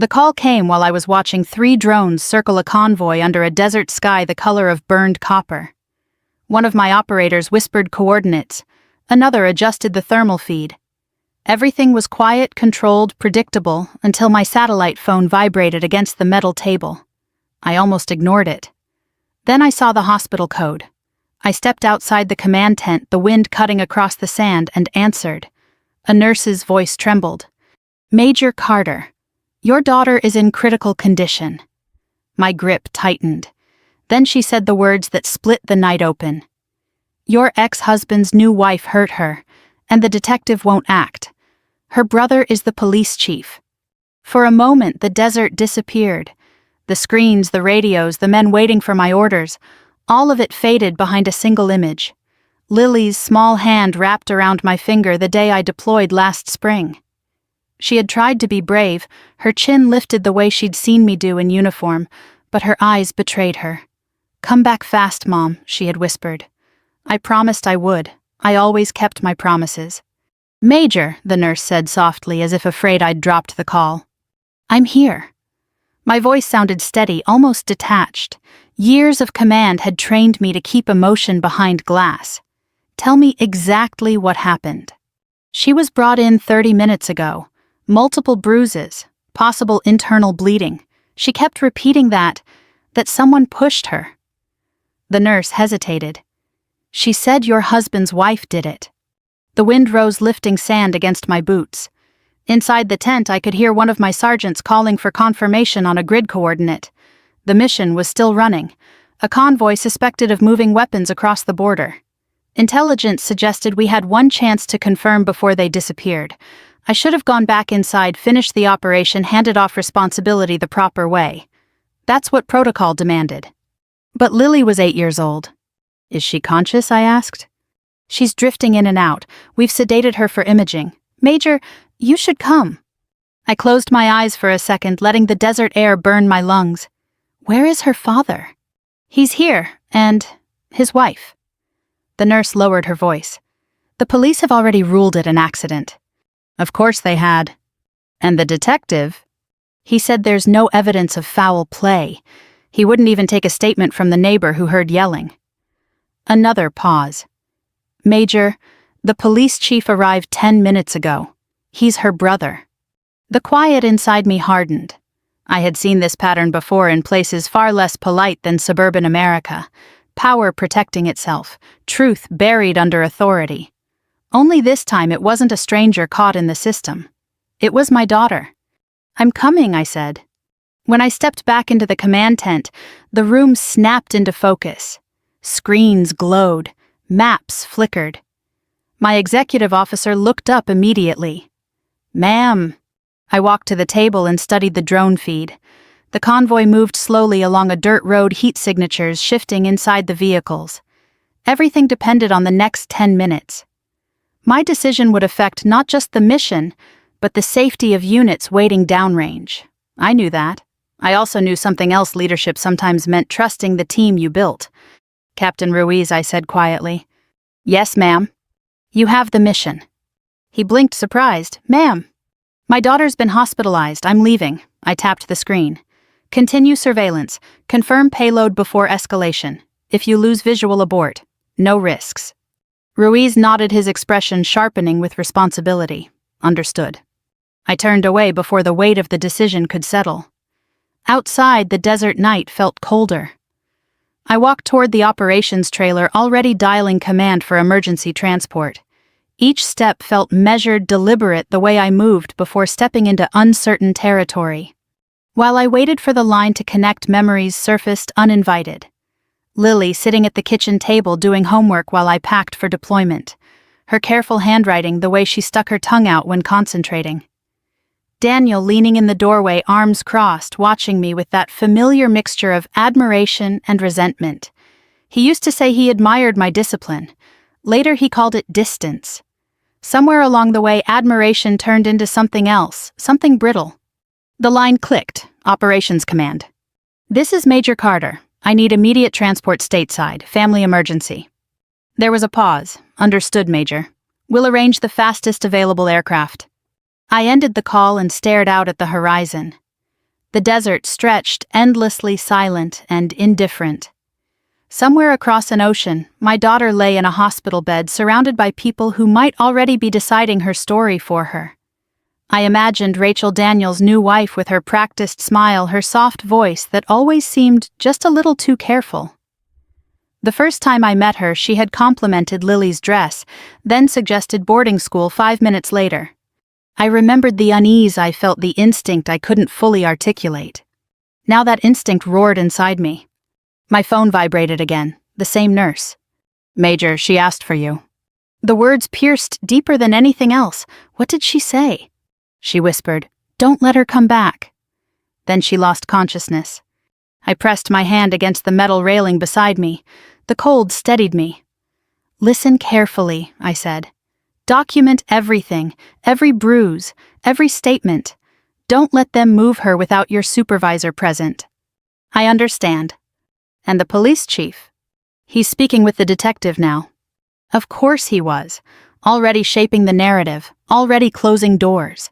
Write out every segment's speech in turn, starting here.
The call came while I was watching 3 drones circle a convoy under a desert sky the color of burned copper. One of my operators whispered coordinates, another adjusted the thermal feed. Everything was quiet, controlled, predictable, until my satellite phone vibrated against the metal table. I almost ignored it. Then I saw the hospital code. I stepped outside the command tent, the wind cutting across the sand, and answered. A nurse's voice trembled. "Major Carter, your daughter is in critical condition." My grip tightened. Then she said the words that split the night open. "Your ex-husband's new wife hurt her, and the detective won't act. Her brother is the police chief." For a moment, the desert disappeared. The screens, the radios, the men waiting for my orders, all of it faded behind a single image. Lily's small hand wrapped around my finger the day I deployed last spring. She had tried to be brave, her chin lifted the way she'd seen me do in uniform, but her eyes betrayed her. "Come back fast, Mom," she had whispered. I promised I would. I always kept my promises. "Major," the nurse said softly, as if afraid I'd dropped the call. "I'm here." My voice sounded steady, almost detached. Years of command had trained me to keep emotion behind glass. "Tell me exactly what happened." She was brought in 30 minutes ago. Multiple bruises, possible internal bleeding. She kept repeating that someone pushed her. The nurse hesitated. "She said your husband's wife did it." The wind rose, lifting sand against my boots. Inside the tent, I could hear one of my sergeants calling for confirmation on a grid coordinate. The mission was still running. A convoy suspected of moving weapons across the border. Intelligence suggested we had one chance to confirm before they disappeared. I should have gone back inside, finished the operation, handed off responsibility the proper way. That's what protocol demanded. But Lily was 8 years old. "Is she conscious?" I asked. "She's drifting in and out. We've sedated her for imaging." "Major, you should come." I closed my eyes for a second, letting the desert air burn my lungs. "Where is her father?" "He's here, and his wife." The nurse lowered her voice. "The police have already ruled it an accident." Of course they had. "And the detective?" "He said there's no evidence of foul play. He wouldn't even take a statement from the neighbor who heard yelling." Another pause. "Major, the police chief arrived 10 minutes ago. He's her brother." The quiet inside me hardened. I had seen this pattern before in places far less polite than suburban America. Power protecting itself, truth buried under authority. Only this time it wasn't a stranger caught in the system. It was my daughter. "I'm coming," I said. When I stepped back into the command tent, the room snapped into focus. Screens glowed, maps flickered. My executive officer looked up immediately. "Ma'am." I walked to the table and studied the drone feed. The convoy moved slowly along a dirt road, heat signatures shifting inside the vehicles. Everything depended on the next 10 minutes. My decision would affect not just the mission, but the safety of units waiting downrange. I knew that. I also knew something else: leadership sometimes meant trusting the team you built. "Captain Ruiz," I said quietly. "Yes, ma'am." "You have the mission." He blinked, surprised. "Ma'am." "My daughter's been hospitalized. I'm leaving." I tapped the screen. "Continue surveillance. Confirm payload before escalation. If you lose visual, abort. No risks." Ruiz nodded, his expression sharpening with responsibility. "Understood." I turned away before the weight of the decision could settle. Outside, the desert night felt colder. I walked toward the operations trailer, already dialing command for emergency transport. Each step felt measured, deliberate, the way I moved before stepping into uncertain territory. While I waited for the line to connect, memories surfaced uninvited. Lily sitting at the kitchen table doing homework while I packed for deployment. Her careful handwriting, the way she stuck her tongue out when concentrating. Daniel leaning in the doorway, arms crossed, watching me with that familiar mixture of admiration and resentment. He used to say he admired my discipline. Later he called it distance. Somewhere along the way, admiration turned into something else, something brittle. The line clicked. Operations command. "This is Major Carter. I need immediate transport stateside. Family emergency." There was a pause. "Understood, Major. We'll arrange the fastest available aircraft." I ended the call and stared out at the horizon. The desert stretched endlessly silent and indifferent. Somewhere across an ocean, my daughter lay in a hospital bed surrounded by people who might already be deciding her story for her. I imagined Rachel Daniels' new wife with her practiced smile, her soft voice that always seemed just a little too careful. The first time I met her, she had complimented Lily's dress, then suggested boarding school 5 minutes later. I remembered the unease I felt, the instinct I couldn't fully articulate. Now that instinct roared inside me. My phone vibrated again, the same nurse. "Major, she asked for you." The words pierced deeper than anything else. What did she say? She whispered, "Don't let her come back." Then she lost consciousness. I pressed my hand against the metal railing beside me. The cold steadied me. "Listen carefully," I said. "Document everything, every bruise, every statement. Don't let them move her without your supervisor present." "I understand." "And the police chief? He's speaking with the detective now." Of course he was, already shaping the narrative, already closing doors.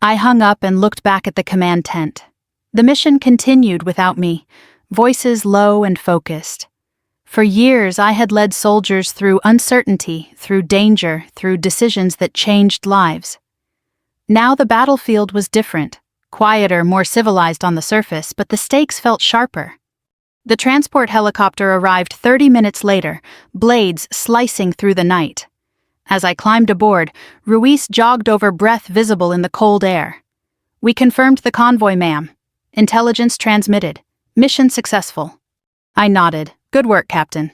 I hung up and looked back at the command tent. The mission continued without me, voices low and focused. For years I had led soldiers through uncertainty, through danger, through decisions that changed lives. Now the battlefield was different, quieter, more civilized on the surface, but the stakes felt sharper. The transport helicopter arrived 30 minutes later, blades slicing through the night. As I climbed aboard, Ruiz jogged over, breath visible in the cold air. "We confirmed the convoy, ma'am. Intelligence transmitted. Mission successful." I nodded. "Good work, Captain."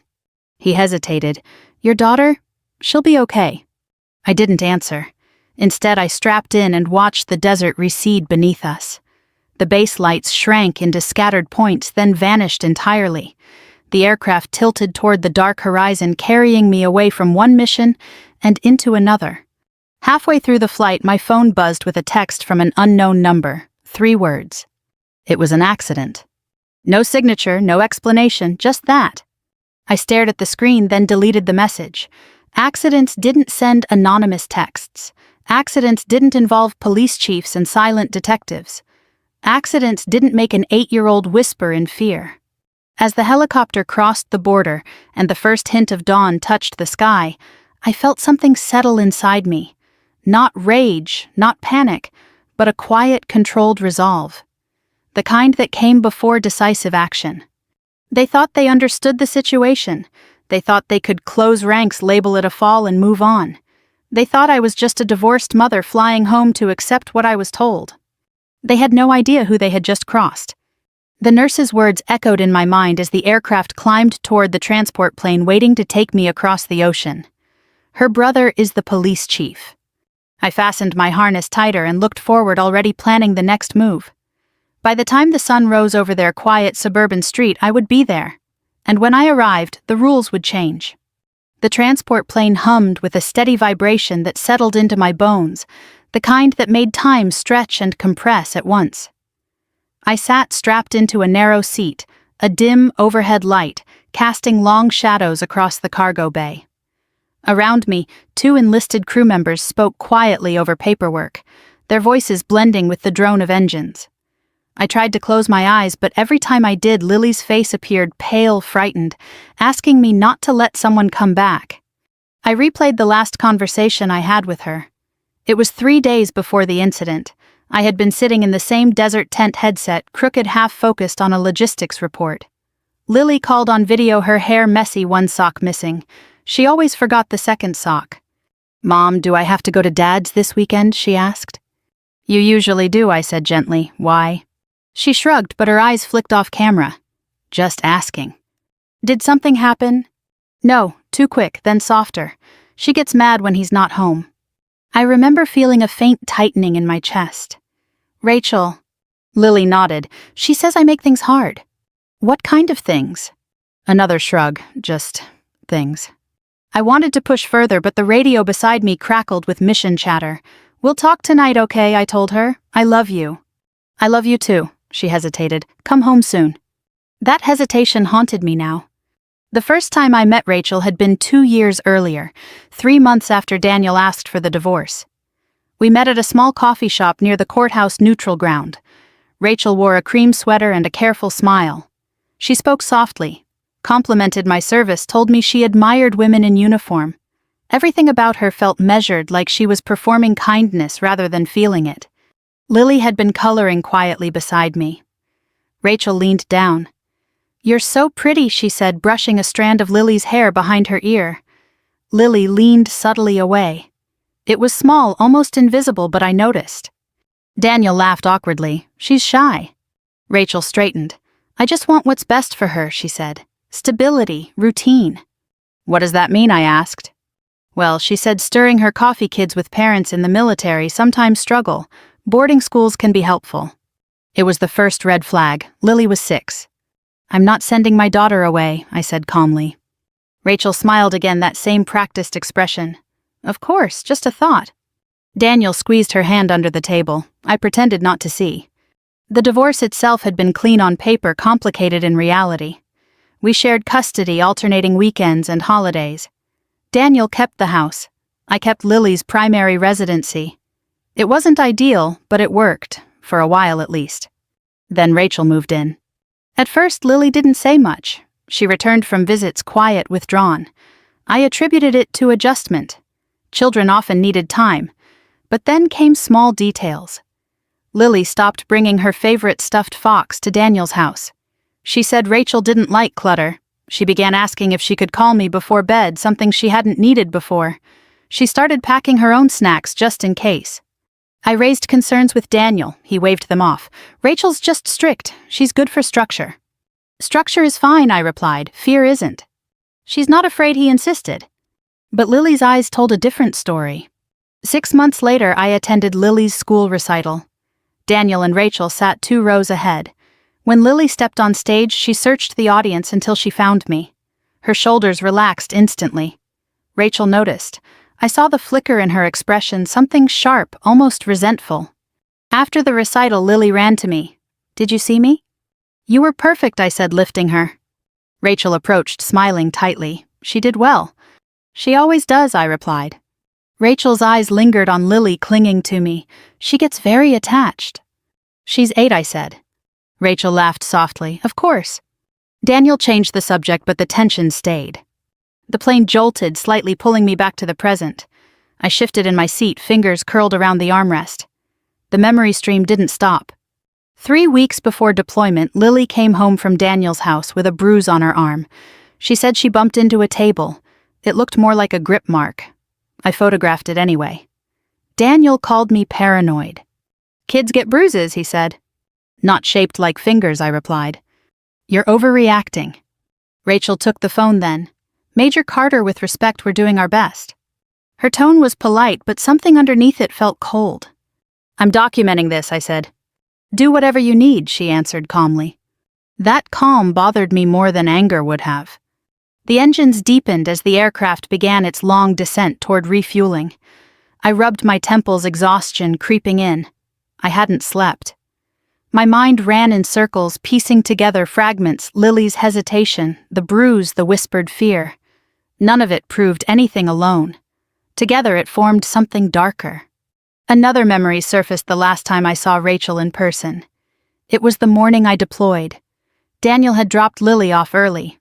He hesitated. "Your daughter? She'll be okay." I didn't answer. Instead, I strapped in and watched the desert recede beneath us. The base lights shrank into scattered points, then vanished entirely. The aircraft tilted toward the dark horizon, carrying me away from one mission and into another. Halfway through the flight, my phone buzzed with a text from an unknown number. 3 words. It was an accident. No signature, no explanation, just that. I stared at the screen, then deleted the message. Accidents didn't send anonymous texts. Accidents didn't involve police chiefs and silent detectives. Accidents didn't make an 8-year-old whisper in fear. As the helicopter crossed the border and the first hint of dawn touched the sky, I felt something settle inside me. Not rage, not panic, but a quiet, controlled resolve. The kind that came before decisive action. They thought they understood the situation. They thought they could close ranks, label it a fall, and move on. They thought I was just a divorced mother flying home to accept what I was told. They had no idea who they had just crossed. The nurse's words echoed in my mind as the aircraft climbed toward the transport plane waiting to take me across the ocean. Her brother is the police chief. I fastened my harness tighter and looked forward, already planning the next move. By the time the sun rose over their quiet suburban street, I would be there. And when I arrived, the rules would change. The transport plane hummed with a steady vibration that settled into my bones, the kind that made time stretch and compress at once. I sat strapped into a narrow seat, a dim overhead light casting long shadows across the cargo bay. Around me, 2 enlisted crew members spoke quietly over paperwork, their voices blending with the drone of engines. I tried to close my eyes, but every time I did, Lily's face appeared pale, frightened, asking me not to let someone come back. I replayed the last conversation I had with her. It was 3 days before the incident. I had been sitting in the same desert tent headset, crooked, half-focused on a logistics report. Lily called on video, her hair messy, one sock missing. She always forgot the second sock. "Mom, do I have to go to Dad's this weekend?" she asked. "You usually do," I said gently. "Why?" She shrugged, but her eyes flicked off camera. "Just asking." "Did something happen?" "No, too quick, then softer. She gets mad when he's not home." I remember feeling a faint tightening in my chest. "Rachel." Lily nodded. "She says I make things hard." "What kind of things?" Another shrug. "Just things." I wanted to push further, but the radio beside me crackled with mission chatter. "We'll talk tonight, okay?" I told her. "I love you." "I love you too." She hesitated. "Come home soon." That hesitation haunted me now. The first time I met Rachel had been 2 years earlier, 3 months after Daniel asked for the divorce. We met at a small coffee shop near the courthouse neutral ground. Rachel wore a cream sweater and a careful smile. She spoke softly, complimented my service, told me she admired women in uniform. Everything about her felt measured, like she was performing kindness rather than feeling it. Lily had been coloring quietly beside me. Rachel leaned down. "You're so pretty," she said, brushing a strand of Lily's hair behind her ear. Lily leaned subtly away. It was small, almost invisible, but I noticed. Daniel laughed awkwardly. "She's shy." Rachel straightened. "I just want what's best for her," she said. "Stability, routine." "What does that mean?" I asked. "Well," she said, stirring her coffee, "kids with parents in the military sometimes struggle. Boarding schools can be helpful." It was the first red flag. Lily was 6. "I'm not sending my daughter away," I said calmly. Rachel smiled again, that same practiced expression. "Of course, just a thought." Daniel squeezed her hand under the table. I pretended not to see. The divorce itself had been clean on paper, complicated in reality. We shared custody, alternating weekends and holidays. Daniel kept the house. I kept Lily's primary residency. It wasn't ideal, but it worked, for a while at least. Then Rachel moved in. At first, Lily didn't say much. She returned from visits quiet, withdrawn. I attributed it to adjustment. Children often needed time. But then came small details. Lily stopped bringing her favorite stuffed fox to Daniel's house. She said Rachel didn't like clutter. She began asking if she could call me before bed, something she hadn't needed before. She started packing her own snacks just in case. I raised concerns with Daniel. He waved them off. "Rachel's just strict. She's good for structure." "Structure is fine," I replied. "Fear isn't." "She's not afraid," he insisted. But Lily's eyes told a different story. 6 months later, I attended Lily's school recital. Daniel and Rachel sat 2 rows ahead. When Lily stepped on stage, she searched the audience until she found me. Her shoulders relaxed instantly. Rachel noticed. I saw the flicker in her expression, something sharp, almost resentful. After the recital, Lily ran to me. "Did you see me?" "You were perfect," I said, lifting her. Rachel approached, smiling tightly. "She did well." "She always does," I replied. Rachel's eyes lingered on Lily, clinging to me. "She gets very attached." "She's 8," I said. Rachel laughed softly. "Of course." Daniel changed the subject, but the tension stayed. The plane jolted, slightly pulling me back to the present. I shifted in my seat, fingers curled around the armrest. The memory stream didn't stop. 3 weeks before deployment, Lily came home from Daniel's house with a bruise on her arm. She said she bumped into a table. It looked more like a grip mark. I photographed it anyway. Daniel called me paranoid. "Kids get bruises," he said. "Not shaped like fingers," I replied. "You're overreacting." Rachel took the phone then. "Major Carter, with respect, we're doing our best." Her tone was polite, but something underneath it felt cold. "I'm documenting this," I said. "Do whatever you need," she answered calmly. That calm bothered me more than anger would have. The engines deepened as the aircraft began its long descent toward refueling. I rubbed my temples, exhaustion creeping in. I hadn't slept. My mind ran in circles, piecing together fragments, Lily's hesitation, the bruise, the whispered fear. None of it proved anything alone. Together it formed something darker. Another memory surfaced the last time I saw Rachel in person. It was the morning I deployed. Daniel had dropped Lily off early.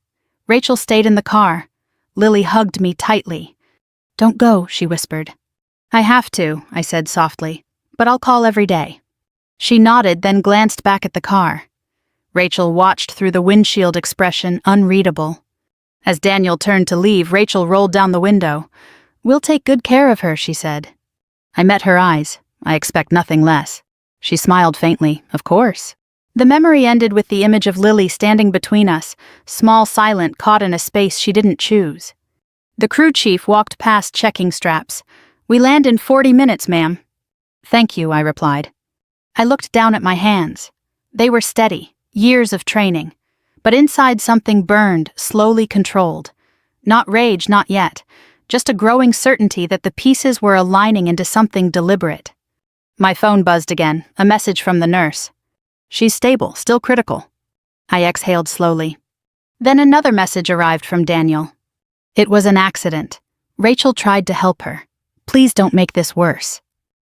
Rachel stayed in the car. Lily hugged me tightly. "Don't go," she whispered. "I have to," I said softly, "but I'll call every day." She nodded, then glanced back at the car. Rachel watched through the windshield, expression unreadable. As Daniel turned to leave, Rachel rolled down the window. "We'll take good care of her," she said. I met her eyes. I expect nothing less. She smiled faintly. "Of course." The memory ended with the image of Lily standing between us, small, silent, caught in a space she didn't choose. The crew chief walked past, checking straps. "We land in 40 minutes, ma'am." "Thank you," I replied. I looked down at my hands. They were steady, years of training. But inside something burned, slowly controlled. Not rage, not yet. Just a growing certainty that the pieces were aligning into something deliberate. My phone buzzed again, a message from the nurse. "She's stable, still critical." I exhaled slowly. Then another message arrived from Daniel. "It was an accident. Rachel tried to help her. Please don't make this worse."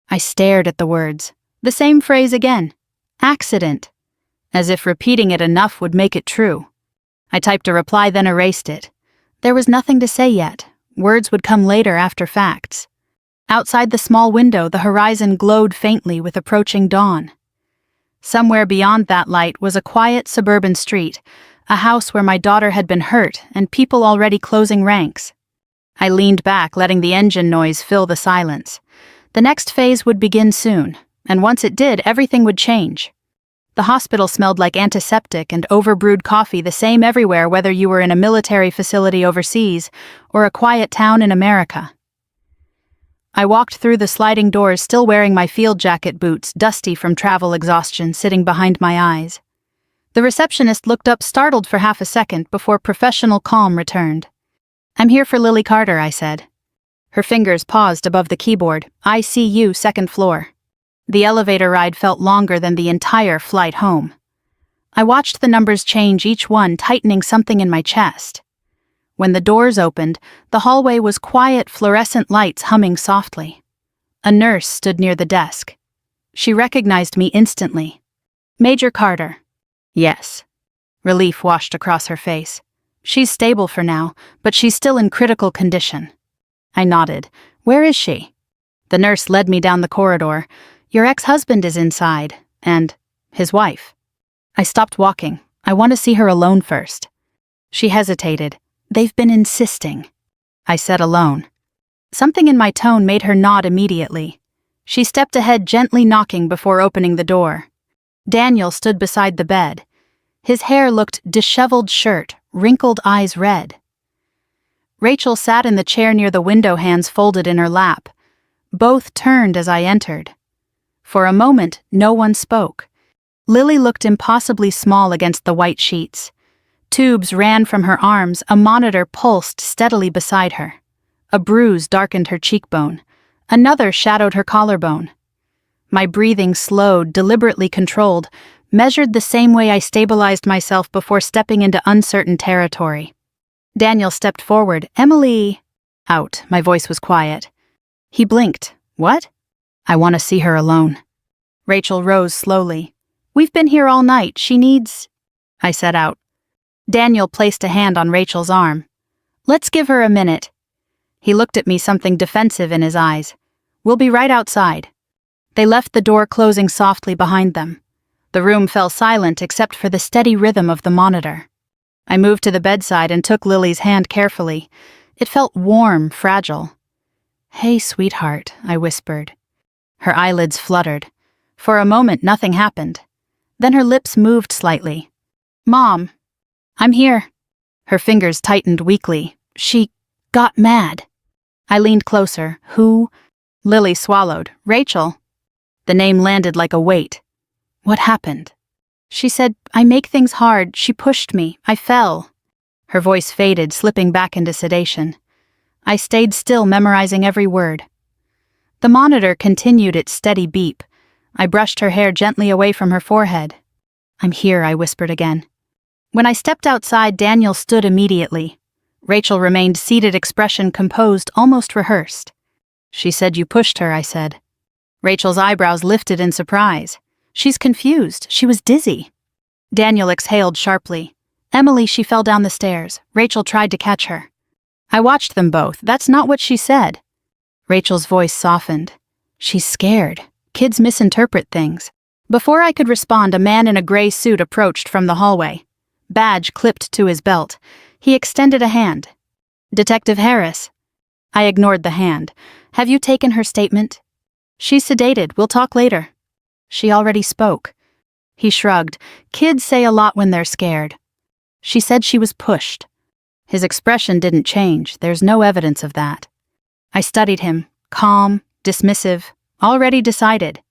I stared at the words. The same phrase again. Accident. As if repeating it enough would make it true. I typed a reply, then erased it. There was nothing to say yet. Words would come later after facts. Outside the small window, the horizon glowed faintly with approaching dawn. Somewhere beyond that light was a quiet suburban street, a house where my daughter had been hurt and people already closing ranks. I leaned back, letting the engine noise fill the silence. The next phase would begin soon, and once it did, everything would change. The hospital smelled like antiseptic and overbrewed coffee, the same everywhere, whether you were in a military facility overseas or a quiet town in America. I walked through the sliding doors, still wearing my field jacket boots, dusty from travel exhaustion, sitting behind my eyes. The receptionist looked up, startled for half a second, before professional calm returned. "I'm here for Lily Carter," I said. Her fingers paused above the keyboard. "ICU, second floor." The elevator ride felt longer than the entire flight home. I watched the numbers change, each one tightening something in my chest. When the doors opened, the hallway was quiet, fluorescent lights humming softly. A nurse stood near the desk. She recognized me instantly. "Major Carter." "Yes." Relief washed across her face. "She's stable for now, but she's still in critical condition." I nodded. "Where is she?" The nurse led me down the corridor. "Your ex-husband is inside, and his wife." I stopped walking. "I want to see her alone first." She hesitated. "They've been insisting." I said alone. Something in my tone made her nod immediately. She stepped ahead, gently knocking before opening the door. Daniel stood beside the bed. His hair looked disheveled, shirt, wrinkled eyes red. Rachel sat in the chair near the window, hands folded in her lap. Both turned as I entered. For a moment, no one spoke. Lily looked impossibly small against the white sheets. Tubes ran from her arms, a monitor pulsed steadily beside her. A bruise darkened her cheekbone. Another shadowed her collarbone. My breathing slowed, deliberately controlled, measured the same way I stabilized myself before stepping into uncertain territory. Daniel stepped forward. "Emily!" Out. My voice was quiet. He blinked. "What?" "I want to see her alone." Rachel rose slowly. "We've been here all night. She needs—" I said out. Daniel placed a hand on Rachel's arm. "Let's give her a minute." He looked at me, something defensive in his eyes. "We'll be right outside." They left, the door closing softly behind them. The room fell silent except for the steady rhythm of the monitor. I moved to the bedside and took Lily's hand carefully. It felt warm, fragile. "Hey, sweetheart," I whispered. Her eyelids fluttered. For a moment, nothing happened. Then her lips moved slightly. "Mom, I'm here." Her fingers tightened weakly. "She got mad." I leaned closer. "Who?" Lily swallowed. "Rachel." The name landed like a weight. "What happened?" "She said, I make things hard. She pushed me. I fell." Her voice faded, slipping back into sedation. I stayed still, memorizing every word. The monitor continued its steady beep. I brushed her hair gently away from her forehead. "I'm here," I whispered again. When I stepped outside, Daniel stood immediately. Rachel remained seated, expression composed, almost rehearsed. "She said you pushed her," I said. Rachel's eyebrows lifted in surprise. "She's confused. She was dizzy." Daniel exhaled sharply. "Emily, she fell down the stairs. Rachel tried to catch her." I watched them both. "That's not what she said." Rachel's voice softened. "She's scared. Kids misinterpret things." Before I could respond, a man in a gray suit approached from the hallway. Badge clipped to his belt. He extended a hand. "Detective Harris." I ignored the hand. "Have you taken her statement?" "She's sedated. We'll talk later." "She already spoke." He shrugged. "Kids say a lot when they're scared." "She said she was pushed." His expression didn't change. There's no evidence of that. I studied him. Calm, dismissive, already decided.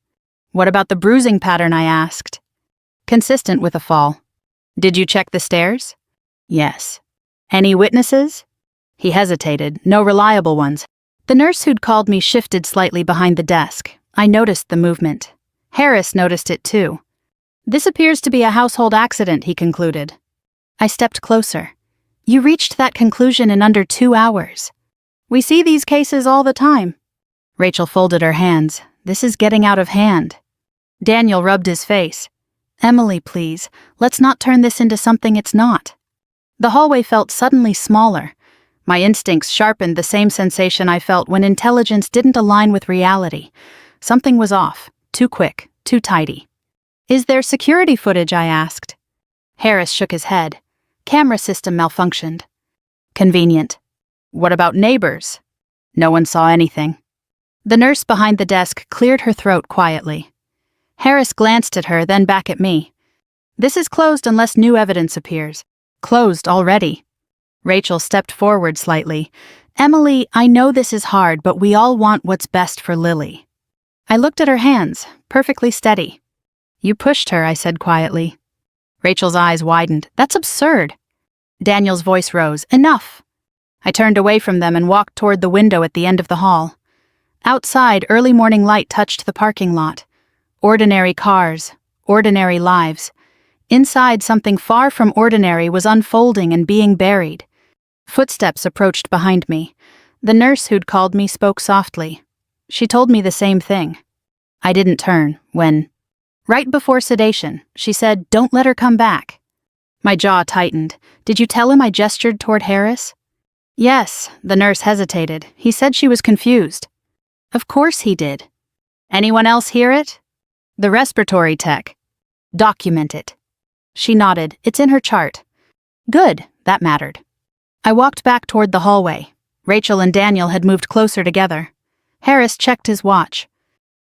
"What about the bruising pattern?" I asked. "Consistent with a fall." "Did you check the stairs?" "Yes." "Any witnesses?" He hesitated. "No reliable ones." The nurse who'd called me shifted slightly behind the desk. I noticed the movement. Harris noticed it too. "This appears to be a household accident," he concluded. I stepped closer. "You reached that conclusion in under 2 hours." "We see these cases all the time." Rachel folded her hands. "This is getting out of hand." Daniel rubbed his face. Emily, please, let's not turn this into something it's not. The hallway felt suddenly smaller. My instincts sharpened the same sensation I felt when intelligence didn't align with reality. Something was off, too quick, too tidy. Is there security footage? I asked. Harris shook his head. Camera system malfunctioned. Convenient. What about neighbors? No one saw anything. The nurse behind the desk cleared her throat quietly. Harris glanced at her, then back at me. This is closed unless new evidence appears. Closed already. Rachel stepped forward slightly. Emily, I know this is hard, but we all want what's best for Lily. I looked at her hands, perfectly steady. You pushed her, I said quietly. Rachel's eyes widened. That's absurd. Daniel's voice rose. Enough. I turned away from them and walked toward the window at the end of the hall. Outside, early morning light touched the parking lot. Ordinary cars, ordinary lives. Inside, something far from ordinary was unfolding and being buried. Footsteps approached behind me. The nurse who'd called me spoke softly. She told me the same thing. I didn't turn when, right before sedation, she said, "Don't let her come back." My jaw tightened. Did you tell him I gestured toward Harris? Yes, the nurse hesitated. He said she was confused. Of course he did. Anyone else hear it? The respiratory tech. Document it. She nodded. It's in her chart. Good, that mattered. I walked back toward the hallway. Rachel and Daniel had moved closer together. Harris checked his watch.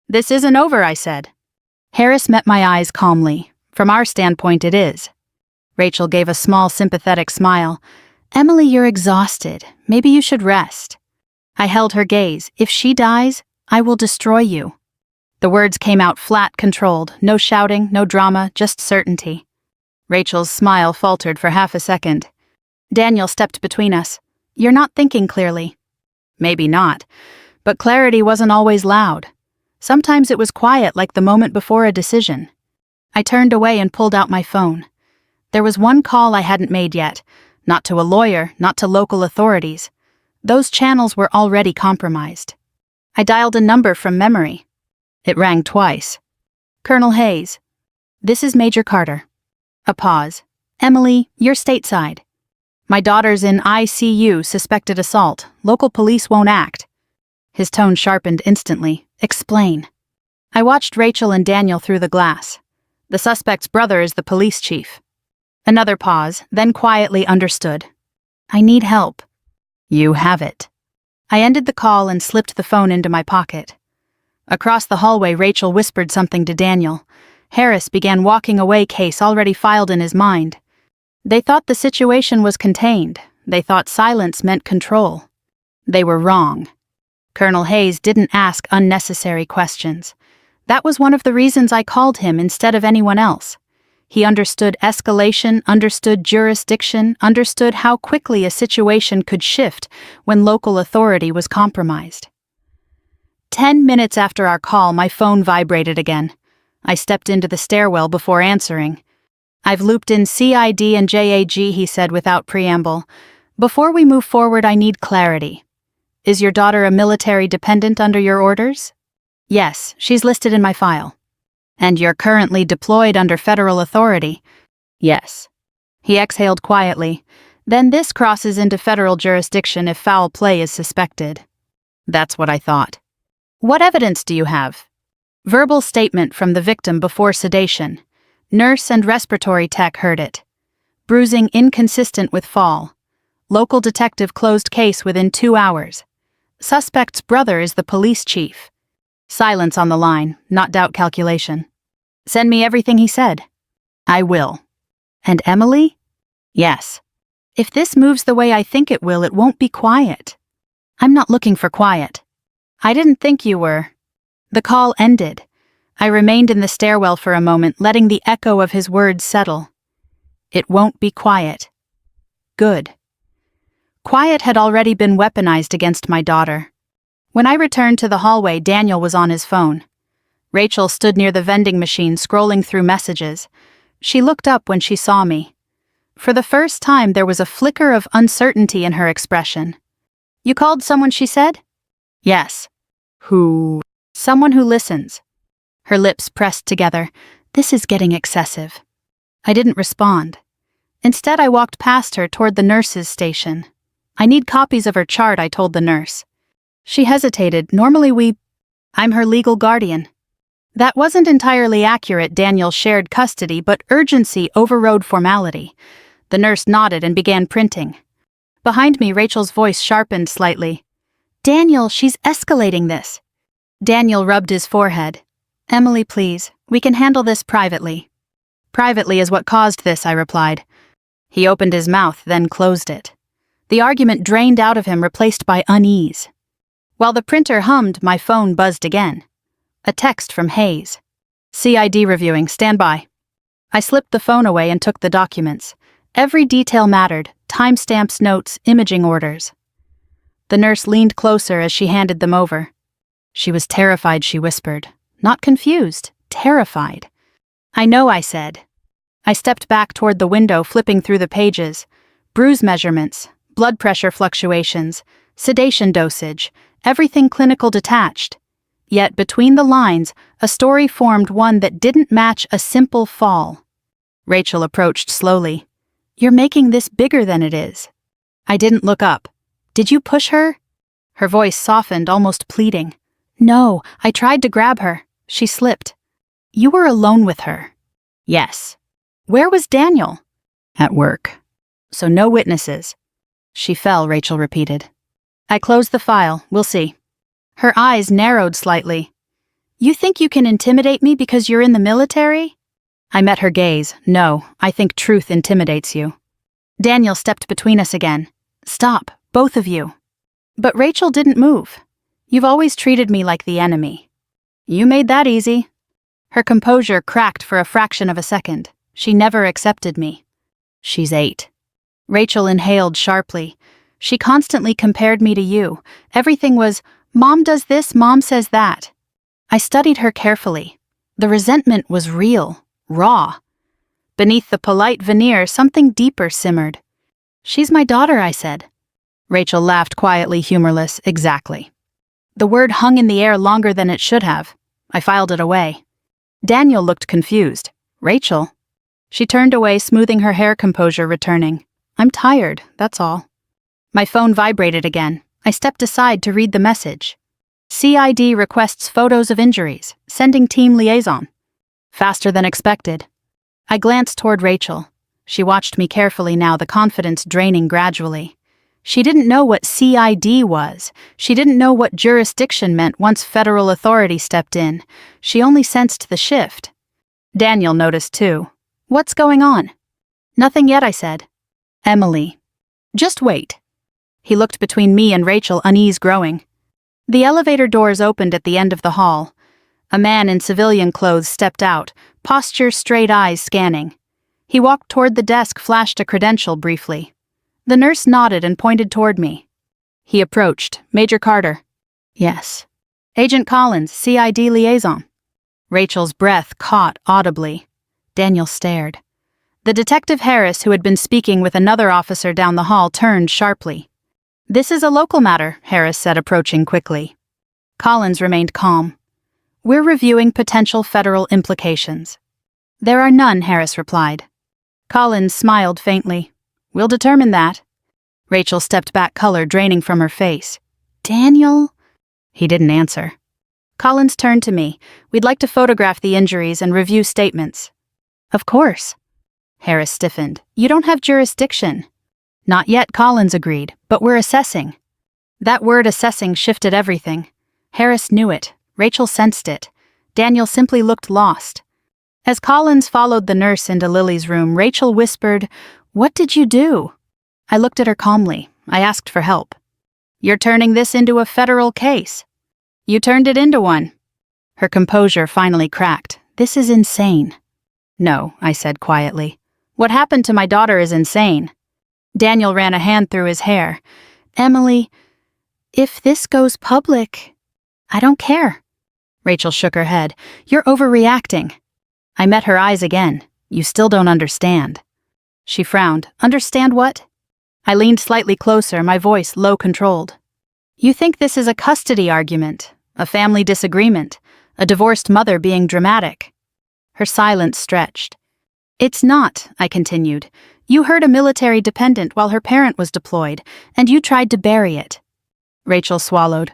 This isn't over, I said. Harris met my eyes calmly. From our standpoint, it is. Rachel gave a small, sympathetic smile. Emily, you're exhausted. Maybe you should rest. I held her gaze. If she dies, I will destroy you. The words came out flat, controlled. No shouting, no drama, just certainty. Rachel's smile faltered for half a second. Daniel stepped between us. You're not thinking clearly. Maybe not, but clarity wasn't always loud. Sometimes it was quiet, like the moment before a decision. I turned away and pulled out my phone. There was one call I hadn't made yet. Not to a lawyer, not to local authorities. Those channels were already compromised. I dialed a number from memory. It rang twice. Colonel Hayes. This is Major Carter. A pause. Emily, you're stateside. My daughter's in ICU, suspected assault. Local police won't act. His tone sharpened instantly. Explain. I watched Rachel and Daniel through the glass. The suspect's brother is the police chief. Another pause, then quietly understood. I need help. You have it. I ended the call and slipped the phone into my pocket. Across the hallway, Rachel whispered something to Daniel. Harris began walking away, case already filed in his mind. They thought the situation was contained. They thought silence meant control. They were wrong. Colonel Hayes didn't ask unnecessary questions. That was one of the reasons I called him instead of anyone else. He understood escalation, understood jurisdiction, understood how quickly a situation could shift when local authority was compromised. 10 minutes after our call, my phone vibrated again. I stepped into the stairwell before answering. I've looped in CID and JAG, he said without preamble. Before we move forward, I need clarity. Is your daughter a military dependent under your orders? Yes, she's listed in my file. And you're currently deployed under federal authority? Yes. He exhaled quietly. Then this crosses into federal jurisdiction if foul play is suspected. That's what I thought. What evidence do you have? Verbal statement from the victim before sedation. Nurse and respiratory tech heard it. Bruising inconsistent with fall. Local detective closed case within 2 hours. Suspect's brother is the police chief. Silence on the line, not doubt calculation. Send me everything he said. I will. And Emily? Yes. If this moves the way I think it will, it won't be quiet. I'm not looking for quiet. I didn't think you were. The call ended. I remained in the stairwell for a moment, letting the echo of his words settle. It won't be quiet. Good. Quiet had already been weaponized against my daughter. When I returned to the hallway, Daniel was on his phone. Rachel stood near the vending machine, scrolling through messages. She looked up when she saw me. For the first time, there was a flicker of uncertainty in her expression. You called someone, she said? Yes. Who? Someone who listens. Her lips pressed together. This is getting excessive. I didn't respond. Instead, I walked past her toward the nurse's station. I need copies of her chart, I told the nurse. She hesitated. I'm her legal guardian. That wasn't entirely accurate. Daniel shared custody, but urgency overrode formality. The nurse nodded and began printing. Behind me, Rachel's voice sharpened slightly. Daniel, she's escalating this. Daniel rubbed his forehead. Emily, please, we can handle this privately. Privately is what caused this, I replied. He opened his mouth, then closed it. The argument drained out of him, replaced by unease. While the printer hummed, my phone buzzed again. A text from Hayes. CID reviewing, stand by. I slipped the phone away and took the documents. Every detail mattered, timestamps, notes, imaging orders. The nurse leaned closer as she handed them over. She was terrified, she whispered. Not confused, terrified. I know, I said. I stepped back toward the window, flipping through the pages. Bruise measurements, blood pressure fluctuations, sedation dosage, everything clinical detached. Yet between the lines, a story formed, one that didn't match a simple fall. Rachel approached slowly. You're making this bigger than it is. I didn't look up. Did you push her? Her voice softened, almost pleading. No, I tried to grab her. She slipped. You were alone with her. Yes. Where was Daniel? At work. So no witnesses. She fell, Rachel repeated. I closed the file. We'll see. Her eyes narrowed slightly. You think you can intimidate me because you're in the military? I met her gaze. No, I think truth intimidates you. Daniel stepped between us again. Stop, both of you. But Rachel didn't move. You've always treated me like the enemy. You made that easy. Her composure cracked for a fraction of a second. She never accepted me. She's 8. Rachel inhaled sharply. She constantly compared me to you. Everything was, Mom does this, Mom says that. I studied her carefully. The resentment was real, raw. Beneath the polite veneer, something deeper simmered. She's my daughter, I said. Rachel laughed quietly, humorless. Exactly. The word hung in the air longer than it should have. I filed it away. Daniel looked confused. Rachel? She turned away, smoothing her hair, composure returning. I'm tired, that's all. My phone vibrated again. I stepped aside to read the message. CID requests photos of injuries, sending team liaison. Faster than expected. I glanced toward Rachel. She watched me carefully now, the confidence draining gradually. She didn't know what CID was. She didn't know what jurisdiction meant once federal authority stepped in. She only sensed the shift. Daniel noticed too. What's going on? Nothing yet, I said. Emily. Just wait. He looked between me and Rachel, unease growing. The elevator doors opened at the end of the hall. A man in civilian clothes stepped out, posture, straight eyes scanning. He walked toward the desk, flashed a credential briefly. The nurse nodded and pointed toward me. He approached. Major Carter. Yes. Agent Collins, CID liaison. Rachel's breath caught audibly. Daniel stared. The detective Harris, who had been speaking with another officer down the hall, turned sharply. This is a local matter, Harris said, approaching quickly. Collins remained calm. We're reviewing potential federal implications. There are none, Harris replied. Collins smiled faintly. We'll determine that. Rachel stepped back, color draining from her face. Daniel? He didn't answer. Collins turned to me. We'd like to photograph the injuries and review statements. Of course. Harris stiffened. You don't have jurisdiction. Not yet, Collins agreed, but we're assessing. That word assessing shifted everything. Harris knew it. Rachel sensed it. Daniel simply looked lost. As Collins followed the nurse into Lily's room, Rachel whispered, What did you do? I looked at her calmly. I asked for help. You're turning this into a federal case. You turned it into one. Her composure finally cracked. This is insane. No, I said quietly. What happened to my daughter is insane. Daniel ran a hand through his hair. Emily, if this goes public, I don't care. Rachel shook her head. You're overreacting. I met her eyes again. You still don't understand. She frowned. Understand what? I leaned slightly closer, my voice low controlled. You think this is a custody argument, a family disagreement, a divorced mother being dramatic. Her silence stretched. "It's not," I continued. "You hurt a military dependent while her parent was deployed, and you tried to bury it." Rachel swallowed.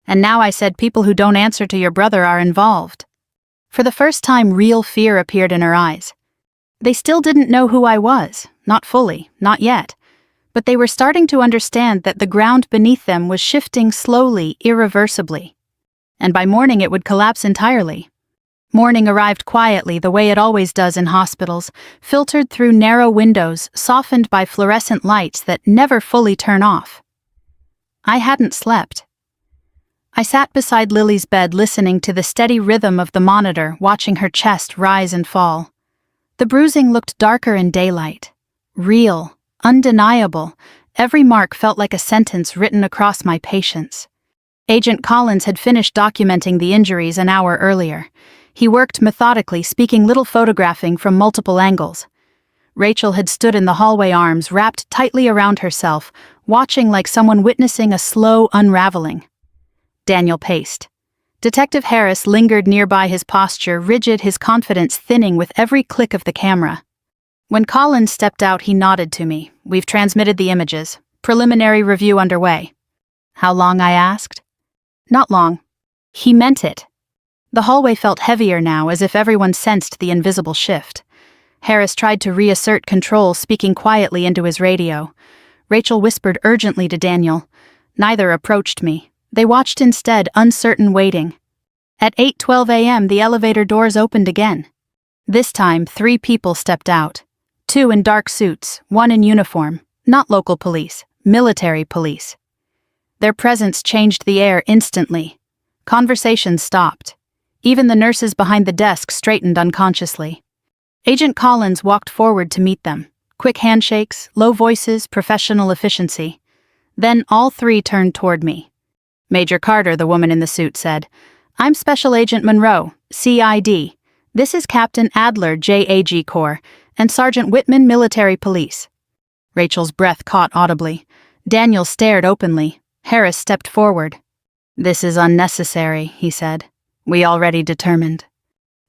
"And now," I said, "people who don't answer to your brother are involved." For the first time, real fear appeared in her eyes. They still didn't know who I was, not fully, not yet. But they were starting to understand that the ground beneath them was shifting slowly, irreversibly. And by morning it would collapse entirely. Morning arrived quietly, the way it always does in hospitals, filtered through narrow windows, softened by fluorescent lights that never fully turn off. I hadn't slept. I sat beside Lily's bed listening to the steady rhythm of the monitor, watching her chest rise and fall. The bruising looked darker in daylight. Real, undeniable. Every mark felt like a sentence written across my patience. Agent Collins had finished documenting the injuries an hour earlier. He worked methodically, speaking little, photographing from multiple angles. Rachel had stood in the hallway, arms wrapped tightly around herself, watching like someone witnessing a slow unraveling. Daniel paced. Detective Harris lingered nearby, his posture rigid, his confidence thinning with every click of the camera. When Collins stepped out, he nodded to me. "We've transmitted the images. Preliminary review underway." "How long?" I asked. "Not long." He meant it. The hallway felt heavier now, as if everyone sensed the invisible shift. Harris tried to reassert control, speaking quietly into his radio. Rachel whispered urgently to Daniel. Neither approached me. They watched instead, uncertain, waiting. At 8:12 a.m., the elevator doors opened again. This time, 3 people stepped out. 2 in dark suits, 1 in uniform, not local police, military police. Their presence changed the air instantly. Conversations stopped. Even the nurses behind the desk straightened unconsciously. Agent Collins walked forward to meet them. Quick handshakes, low voices, professional efficiency. Then all 3 turned toward me. "Major Carter," the woman in the suit said. "I'm Special Agent Monroe, CID. This is Captain Adler, JAG Corps, and Sergeant Whitman, Military Police." Rachel's breath caught audibly. Daniel stared openly. Harris stepped forward. "This is unnecessary," he said. "We already determined."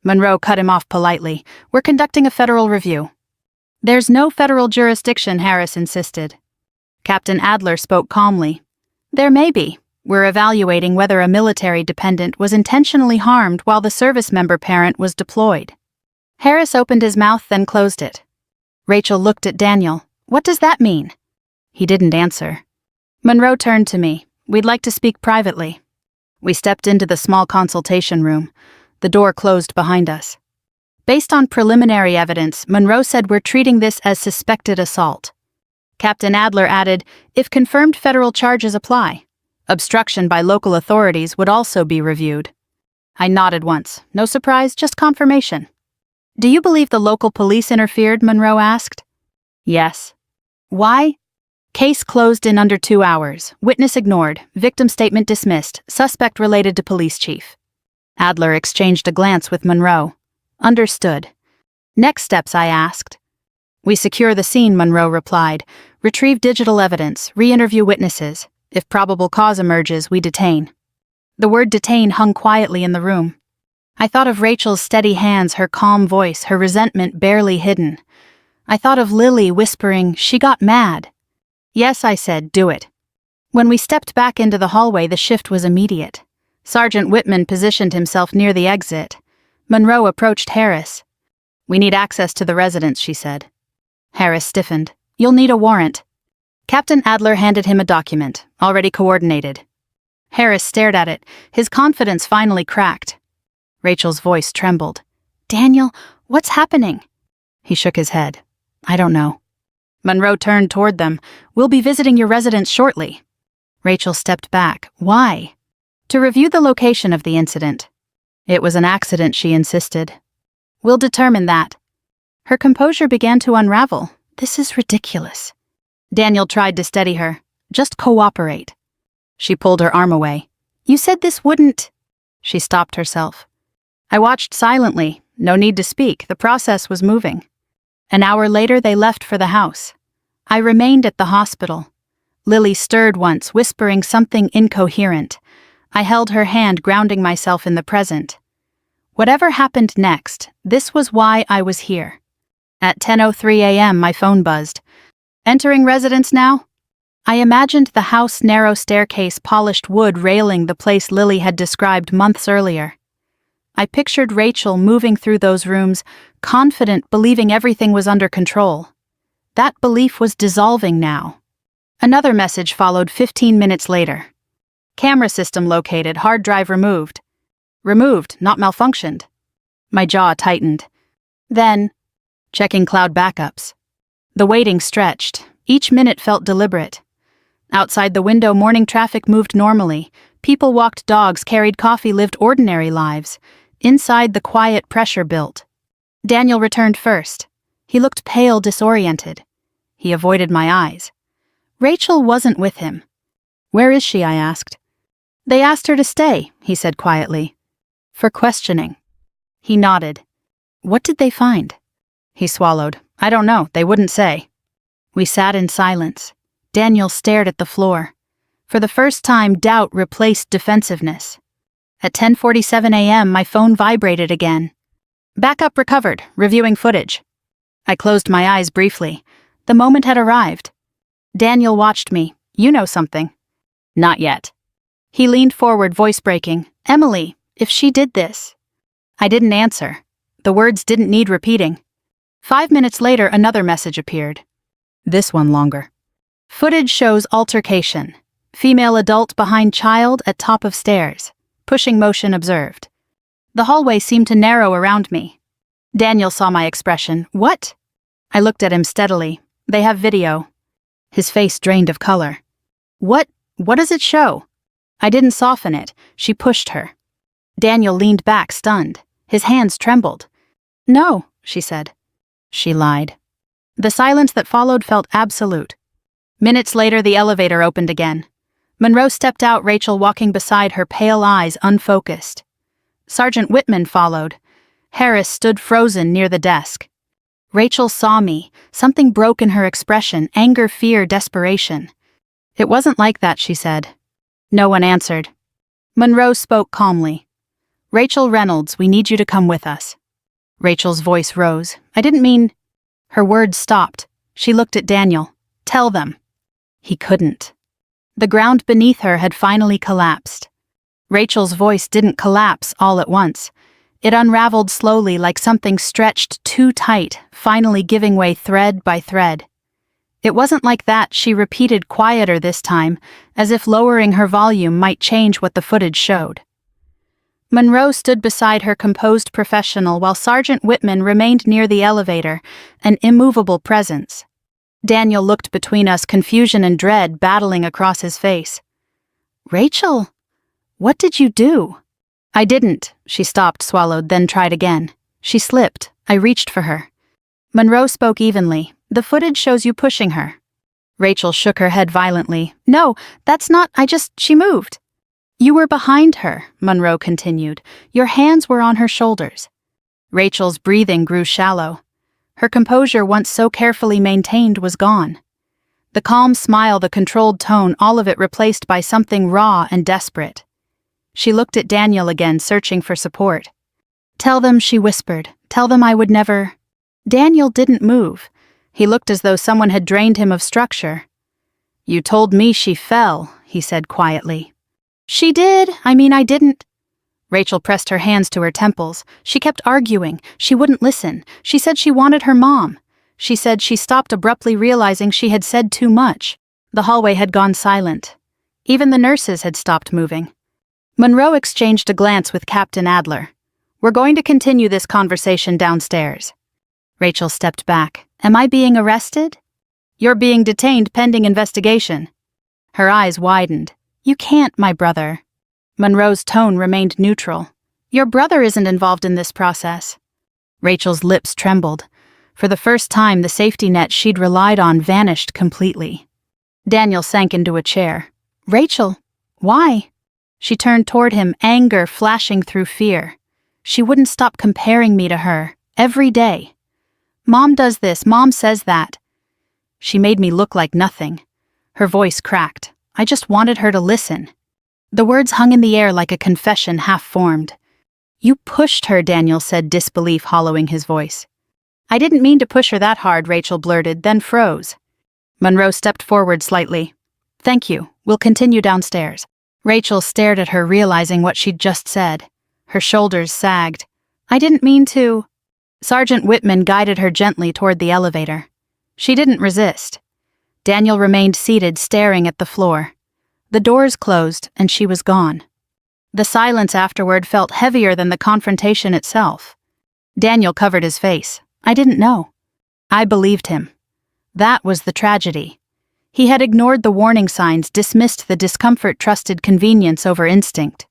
Monroe cut him off politely. "We're conducting a federal review." "There's no federal jurisdiction," Harris insisted. Captain Adler spoke calmly. "There may be. We're evaluating whether a military dependent was intentionally harmed while the service member parent was deployed." Harris opened his mouth, then closed it. Rachel looked at Daniel. "What does that mean?" He didn't answer. Monroe turned to me. "We'd like to speak privately." We stepped into the small consultation room. The door closed behind us. Based on preliminary evidence, Monroe said we're treating this as suspected assault. Captain Adler added, "If confirmed, federal charges apply. Obstruction by local authorities would also be reviewed." I nodded once. No surprise, just confirmation. "Do you believe the local police interfered?" Monroe asked. "Yes." "Why?" "Case closed in under 2 hours. Witness ignored. Victim statement dismissed. Suspect related to police chief." Adler exchanged a glance with Monroe. "Understood." "Next steps?" I asked. "We secure the scene," Monroe replied. "Retrieve digital evidence. Re-interview witnesses. If probable cause emerges, we detain." The word detain hung quietly in the room. I thought of Rachel's steady hands, her calm voice, her resentment barely hidden. I thought of Lily whispering, "She got mad." "Yes," I said, "do it." When we stepped back into the hallway, the shift was immediate. Sergeant Whitman positioned himself near the exit. Monroe approached Harris. "We need access to the residence," she said. Harris stiffened. "You'll need a warrant." Captain Adler handed him a document, already coordinated. Harris stared at it, his confidence finally cracked. Rachel's voice trembled. "Daniel, what's happening?" He shook his head. "I don't know." Monroe turned toward them. "We'll be visiting your residence shortly." Rachel stepped back. "Why?" "To review the location of the incident." "It was an accident," she insisted. "We'll determine that." Her composure began to unravel. "This is ridiculous." Daniel tried to steady her. "Just cooperate." She pulled her arm away. "You said this wouldn't—" She stopped herself. I watched silently. No need to speak. The process was moving. An hour later, they left for the house. I remained at the hospital. Lily stirred once, whispering something incoherent. I held her hand, grounding myself in the present. Whatever happened next, this was why I was here. At 10:03 a.m. my phone buzzed. Entering residence now? I imagined the house narrow staircase, polished wood railing, the place Lily had described months earlier. I pictured Rachel moving through those rooms, confident, believing everything was under control. That belief was dissolving now. Another message followed 15 minutes later. Camera system located, hard drive removed. Removed, not malfunctioned. My jaw tightened. Then, checking cloud backups. The waiting stretched. Each minute felt deliberate. Outside the window, morning traffic moved normally. People walked dogs, carried coffee, lived ordinary lives. Inside, the quiet pressure built. Daniel returned first. He looked pale, disoriented. He avoided my eyes. Rachel wasn't with him. Where is she? I asked. They asked her to stay, he said quietly. For questioning. He nodded. What did they find? He swallowed. I don't know, they wouldn't say. We sat in silence. Daniel stared at the floor. For the first time, doubt replaced defensiveness. At 10:47 a.m., my phone vibrated again. Backup recovered, reviewing footage. I closed my eyes briefly. The moment had arrived. Daniel watched me. You know something. Not yet. He leaned forward, voice breaking. Emily, if she did this. I didn't answer. The words didn't need repeating. 5 minutes later, another message appeared. This one longer. Footage shows altercation. Female adult behind child at top of stairs. Pushing motion observed. The hallway seemed to narrow around me. Daniel saw my expression. What? I looked at him steadily. They have video. His face drained of color. What does it show? I didn't soften it. She pushed her. Daniel leaned back, stunned. His hands trembled. No, she said. She lied. The silence that followed felt absolute. Minutes later, the elevator opened again. Monroe stepped out, Rachel walking beside her, pale eyes unfocused. Sergeant Whitman followed. Harris stood frozen near the desk. Rachel saw me. Something broke in her expression, anger, fear, desperation. It wasn't like that, she said. No one answered. Monroe spoke calmly. Rachel Reynolds, we need you to come with us. Rachel's voice rose. I didn't mean... Her words stopped. She looked at Daniel. Tell them. He couldn't. The ground beneath her had finally collapsed. Rachel's voice didn't collapse all at once. It unraveled slowly, like something stretched too tight, finally giving way thread by thread. It wasn't like that, she repeated, quieter this time, as if lowering her volume might change what the footage showed. Monroe stood beside her, composed, professional, while Sergeant Whitman remained near the elevator, an immovable presence. Daniel looked between us, confusion and dread battling across his face. Rachel, what did you do? I didn't. She stopped, swallowed, then tried again. She slipped. I reached for her. Monroe spoke evenly. The footage shows you pushing her. Rachel shook her head violently. No, that's not, she moved. You were behind her, Monroe continued. Your hands were on her shoulders. Rachel's breathing grew shallow. Her composure, once so carefully maintained, was gone. The calm smile, the controlled tone, all of it replaced by something raw and desperate. She looked at Daniel again, searching for support. Tell them, she whispered. Tell them I would never... Daniel didn't move. He looked as though someone had drained him of structure. You told me she fell, he said quietly. She did. I didn't. Rachel pressed her hands to her temples. She kept arguing. She wouldn't listen. She said she wanted her mom. She said she stopped abruptly, realizing she had said too much. The hallway had gone silent. Even the nurses had stopped moving. Monroe exchanged a glance with Captain Adler. We're going to continue this conversation downstairs. Rachel stepped back. Am I being arrested? You're being detained pending investigation. Her eyes widened. You can't, my brother. Monroe's tone remained neutral. Your brother isn't involved in this process. Rachel's lips trembled. For the first time, the safety net she'd relied on vanished completely. Daniel sank into a chair. Rachel, why? She turned toward him, anger flashing through fear. She wouldn't stop comparing me to her, every day. Mom does this, Mom says that. She made me look like nothing. Her voice cracked. I just wanted her to listen. The words hung in the air like a confession half-formed. You pushed her, Daniel said, disbelief hollowing his voice. I didn't mean to push her that hard, Rachel blurted, then froze. Monroe stepped forward slightly. Thank you. We'll continue downstairs. Rachel stared at her, realizing what she'd just said. Her shoulders sagged. I didn't mean to. Sergeant Whitman guided her gently toward the elevator. She didn't resist. Daniel remained seated, staring at the floor. The doors closed, and she was gone. The silence afterward felt heavier than the confrontation itself. Daniel covered his face. I didn't know. I believed him. That was the tragedy. He had ignored the warning signs, dismissed the discomfort, trusted convenience over instinct.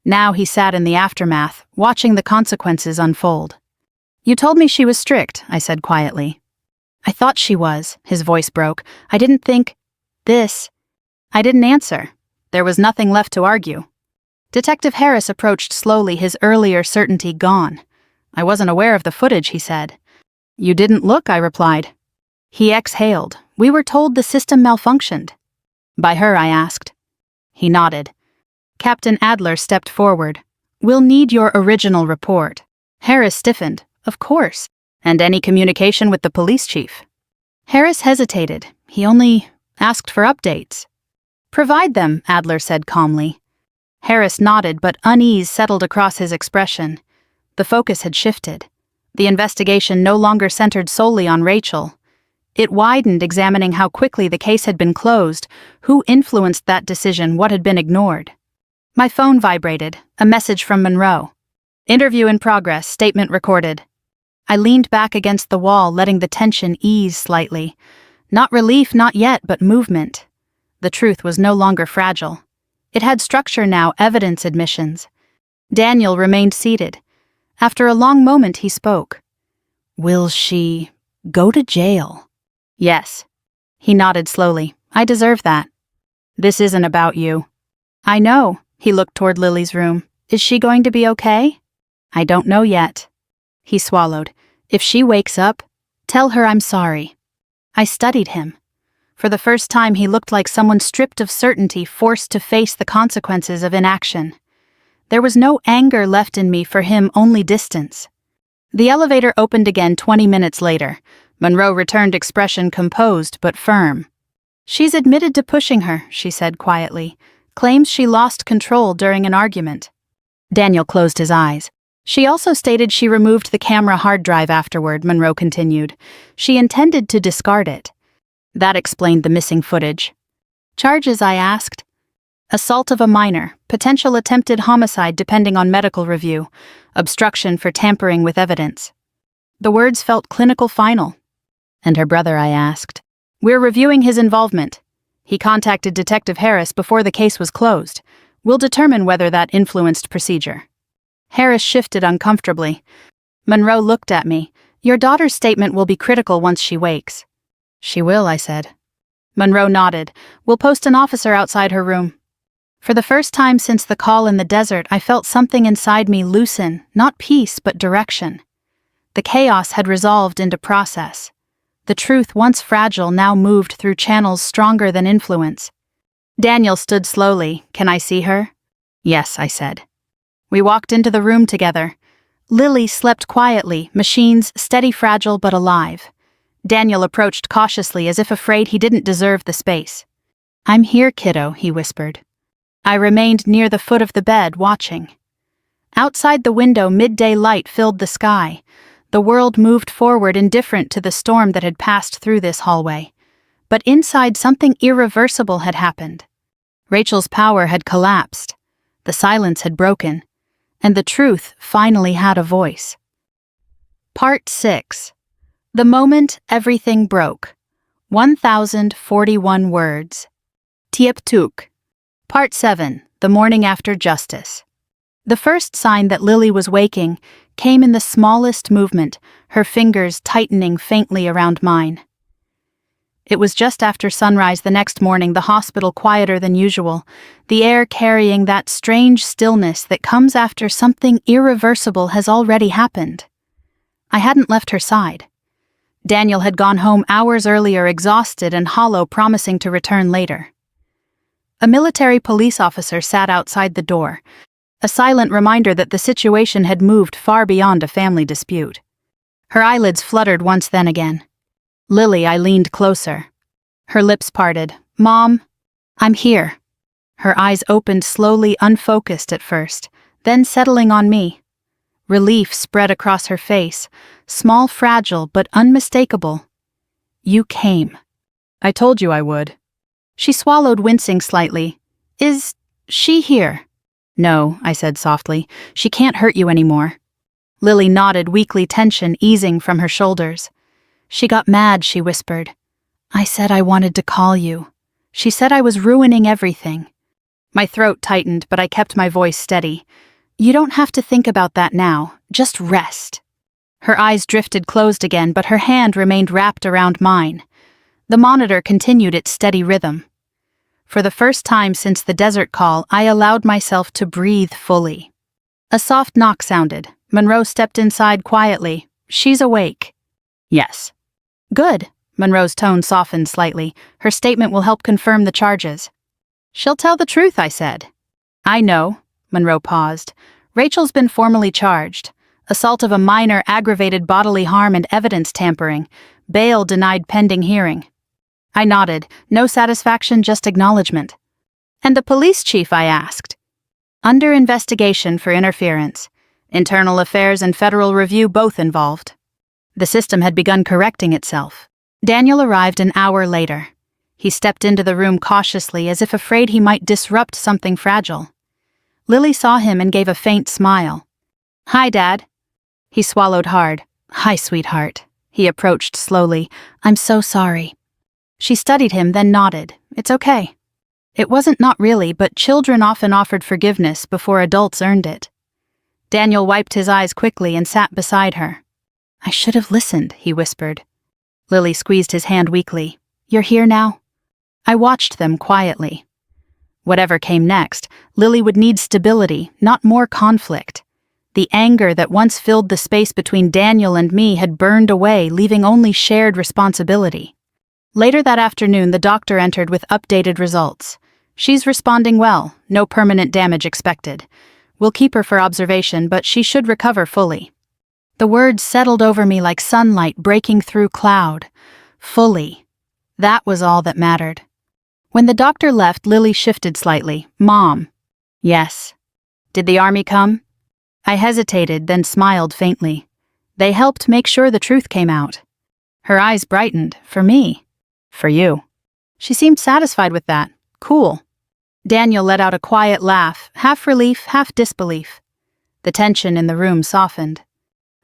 Now he sat in the aftermath, watching the consequences unfold. You told me she was strict, I said quietly. I thought she was, his voice broke. I didn't think this. I didn't answer. There was nothing left to argue. Detective Harris approached slowly, his earlier certainty gone. I wasn't aware of the footage, he said. You didn't look, I replied. He exhaled. We were told the system malfunctioned. By her, I asked. He nodded. Captain Adler stepped forward. We'll need your original report. Harris stiffened. Of course. And any communication with the police chief. Harris hesitated. He only asked for updates. Provide them, Adler said calmly. Harris nodded, but unease settled across his expression. The focus had shifted. The investigation no longer centered solely on Rachel. It widened, examining how quickly the case had been closed, who influenced that decision, what had been ignored. My phone vibrated, a message from Monroe. Interview in progress, statement recorded. I leaned back against the wall, letting the tension ease slightly. Not relief, not yet, but movement. The truth was no longer fragile. It had structure now, evidence, admissions. Daniel remained seated. After a long moment, he spoke. Will she go to jail? Yes. He nodded slowly. I deserve that. This isn't about you. I know. He looked toward Lily's room. Is she going to be okay? I don't know yet. He swallowed. If she wakes up, tell her I'm sorry. I studied him. For the first time, he looked like someone stripped of certainty, forced to face the consequences of inaction. There was no anger left in me for him, only distance. The elevator opened again 20 minutes later. Monroe returned, expression composed but firm. She's admitted to pushing her, she said quietly. Claims she lost control during an argument. Daniel closed his eyes. She also stated she removed the camera hard drive afterward, Monroe continued. She intended to discard it. That explained the missing footage. Charges, I asked. Assault of a minor, potential attempted homicide depending on medical review, obstruction for tampering with evidence. The words felt clinical final. And her brother, I asked. We're reviewing his involvement. He contacted Detective Harris before the case was closed. We'll determine whether that influenced procedure. Harris shifted uncomfortably. Monroe looked at me. Your daughter's statement will be critical once she wakes. She will, I said. Monroe nodded. We'll post an officer outside her room. For the first time since the call in the desert, I felt something inside me loosen, not peace, but direction. The chaos had resolved into process. The truth, once fragile, now moved through channels stronger than influence. Daniel stood slowly. Can I see her? Yes, I said. We walked into the room together. Lily slept quietly, machines steady, fragile, but alive. Daniel approached cautiously, as if afraid he didn't deserve the space. I'm here, kiddo, he whispered. I remained near the foot of the bed, watching. Outside the window, midday light filled the sky. The world moved forward, indifferent to the storm that had passed through this hallway. But inside, something irreversible had happened. Rachel's power had collapsed. The silence had broken. And the truth finally had a voice. Part 6. The moment everything broke. 1,041 words. Tieptuk. Part 7. The morning after justice. The first sign that Lily was waking came in the smallest movement, her fingers tightening faintly around mine. It was just after sunrise the next morning, the hospital quieter than usual, the air carrying that strange stillness that comes after something irreversible has already happened. I hadn't left her side. Daniel had gone home hours earlier, exhausted and hollow, promising to return later. A military police officer sat outside the door. a silent reminder that the situation had moved far beyond a family dispute. Her eyelids fluttered once then again. Lily, I leaned closer. Her lips parted. Mom, I'm here. Her eyes opened slowly, unfocused at first, then settling on me. Relief spread across her face, small, fragile, but unmistakable. You came. I told you I would. She swallowed, wincing slightly. Is she here? No, I said softly. She can't hurt you anymore. Lily nodded, weakly, tension easing from her shoulders. She got mad, she whispered. I said I wanted to call you. She said I was ruining everything. My throat tightened, but I kept my voice steady. You don't have to think about that now. Just rest. Her eyes drifted closed again, but her hand remained wrapped around mine. The monitor continued its steady rhythm. For the first time since the desert call, I allowed myself to breathe fully. A soft knock sounded. Monroe stepped inside quietly. She's awake. Yes. Good. Monroe's tone softened slightly. Her statement will help confirm the charges. She'll tell the truth, I said. I know. Monroe paused. Rachel's been formally charged. Assault of a minor, aggravated bodily harm, and evidence tampering. Bail denied pending hearing. I nodded. No satisfaction, just acknowledgement. And the police chief, I asked. Under investigation for interference. Internal Affairs and Federal Review both involved. The system had begun correcting itself. Daniel arrived an hour later. He stepped into the room cautiously, as if afraid he might disrupt something fragile. Lily saw him and gave a faint smile. Hi, Dad. He swallowed hard. Hi, sweetheart. He approached slowly. I'm so sorry. She studied him, then nodded. It's okay. It wasn't not really, but children often offered forgiveness before adults earned it. Daniel wiped his eyes quickly and sat beside her. I should have listened, he whispered. Lily squeezed his hand weakly. You're here now? I watched them quietly. Whatever came next, Lily would need stability, not more conflict. The anger that once filled the space between Daniel and me had burned away, leaving only shared responsibility. Later that afternoon, the doctor entered with updated results. She's responding well, no permanent damage expected. We'll keep her for observation, but she should recover fully. The words settled over me like sunlight breaking through cloud. Fully. That was all that mattered. When the doctor left, Lily shifted slightly. Mom. Yes. Did the army come? I hesitated, then smiled faintly. They helped make sure the truth came out. Her eyes brightened. For me. For you. She seemed satisfied with that. Cool. Daniel let out a quiet laugh, half relief, half disbelief. The tension in the room softened.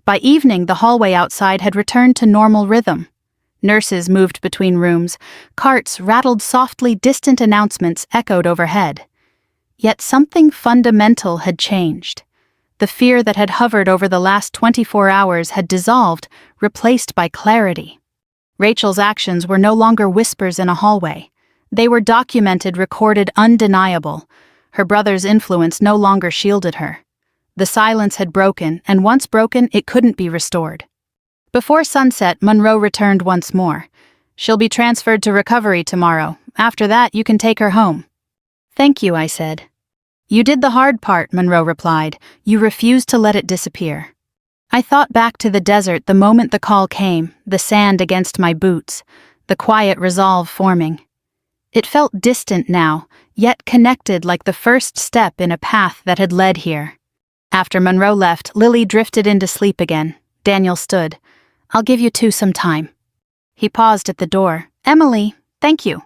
By evening, the hallway outside had returned to normal rhythm. Nurses moved between rooms. Carts rattled softly, distant announcements echoed overhead. Yet something fundamental had changed. The fear that had hovered over the last 24 hours had dissolved, replaced by clarity. Rachel's actions were no longer whispers in a hallway. They were documented, recorded, undeniable. Her brother's influence no longer shielded her. The silence had broken, and once broken, it couldn't be restored. Before sunset, Monroe returned once more. She'll be transferred to recovery tomorrow. After that, you can take her home. Thank you, I said. You did the hard part, Monroe replied. You refused to let it disappear. I thought back to the desert the moment the call came, the sand against my boots, the quiet resolve forming. It felt distant now, yet connected like the first step in a path that had led here. After Monroe left, Lily drifted into sleep again. Daniel stood. I'll give you two some time. He paused at the door. Emily, thank you.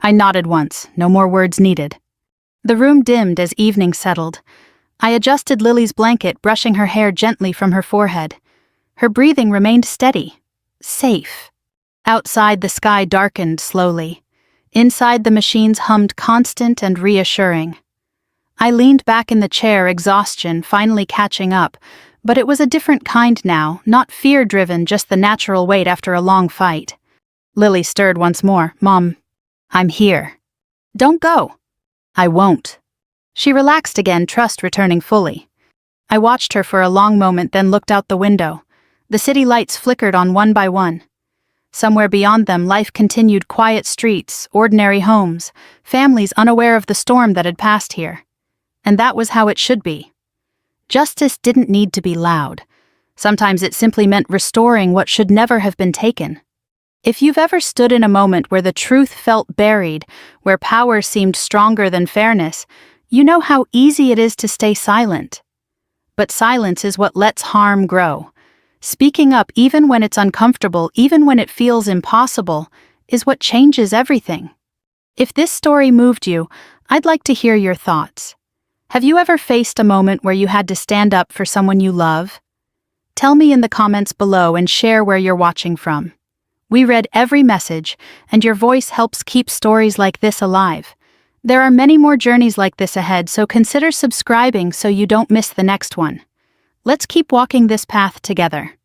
I nodded once, no more words needed. The room dimmed as evening settled. I adjusted Lily's blanket, brushing her hair gently from her forehead. Her breathing remained steady. Safe. Outside, the sky darkened slowly. Inside, the machines hummed constant and reassuring. I leaned back in the chair, exhaustion finally catching up, but it was a different kind now, not fear-driven, just the natural weight after a long fight. Lily stirred once more. Mom, I'm here. Don't go. I won't. She relaxed again, trust returning fully. I watched her for a long moment, then looked out the window. The city lights flickered on one by one. Somewhere beyond them, life continued, quiet streets, ordinary homes, families unaware of the storm that had passed here. and that was how it should be. Justice didn't need to be loud. Sometimes it simply meant restoring what should never have been taken. If you've ever stood in a moment where the truth felt buried, where power seemed stronger than fairness, you know how easy it is to stay silent. But silence is what lets harm grow. Speaking up even when it's uncomfortable, even when it feels impossible, is what changes everything. If this story moved you, I'd like to hear your thoughts. Have you ever faced a moment where you had to stand up for someone you love? Tell me in the comments below and share where you're watching from. We read every message, and your voice helps keep stories like this alive. There are many more journeys like this ahead, so consider subscribing so you don't miss the next one. Let's keep walking this path together.